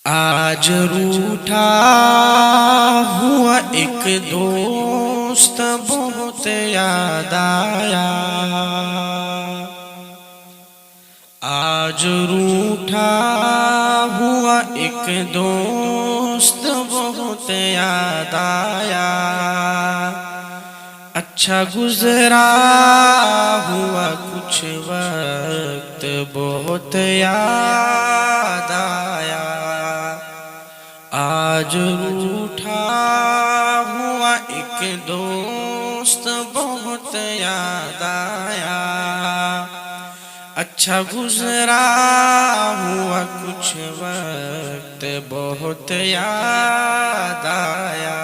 آج روٹھا ہوا ایک دوست بہت یاد آیا، آج روٹھا ہوا ایک دوست بہت یاد آیا، اچھا گزرا ہوا کچھ وقت بہت یاد آیا، آج روٹھا ہوا ایک دوست بہت یاد آیا، اچھا گزرا ہوا کچھ وقت بہت یاد آیا،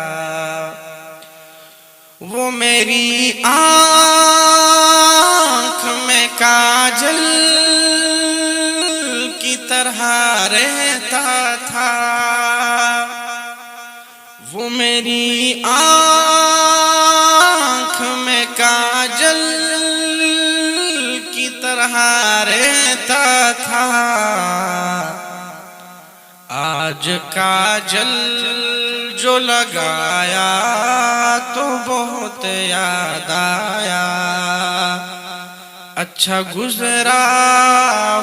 وہ میری آنکھ میں کاجل کی طرح رہتا تھا، وہ میری آنکھ میں کاجل کی طرح رہتا تھا، آج کاجل جو لگایا تو بہت یاد آیا، اچھا گزرا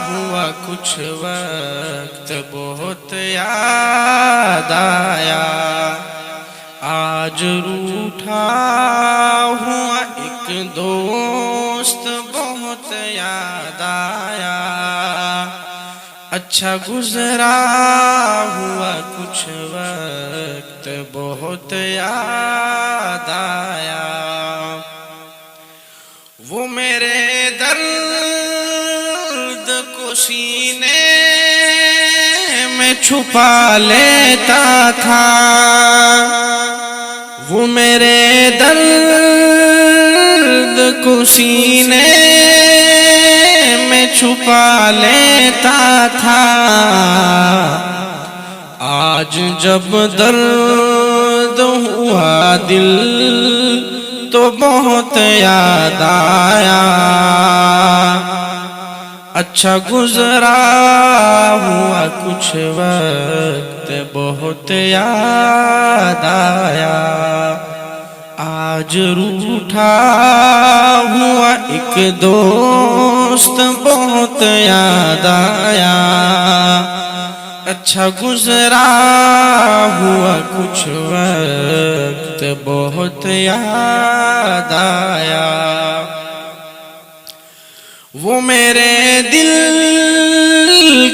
ہوا کچھ وقت بہت یاد آیا، آج روٹھا ہوا ایک دوست بہت یاد آیا، اچھا گزرا ہوا کچھ وقت بہت یاد آیا، وہ میرے درد کو سینے میں چھپا لیتا تھا، وہ میرے درد کو سینے میں چھپا لیتا تھا، آج جب درد ہوا دل تو بہت یاد آیا، اچھا گزرا ہوا کچھ وقت بہت یاد آیا، آج روٹھا ہوا ایک دوست بہت یاد آیا، اچھا گزرا ہوا کچھ وقت بہت یاد آیا، وہ میرے دل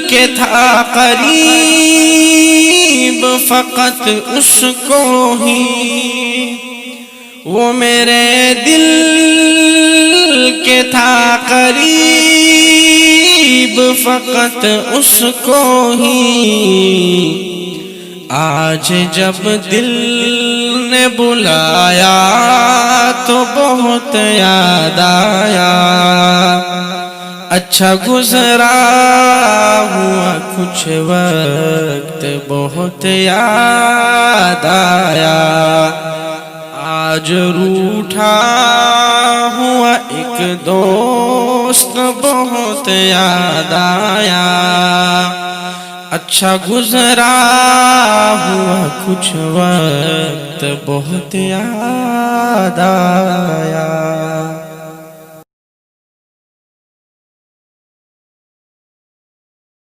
کے تھا قریب فقط اس کو ہی، وہ میرے دل کے تھا قریب فقط اس کو ہی، آج جب دل نے بلایا تو بہت یاد آیا، اچھا گزرا ہوا کچھ وقت بہت یاد آیا، آج روٹھا ہوا ایک دوست بہت یاد آیا، اچھا گزرا ہوا کچھ وقت بہت یاد آیا۔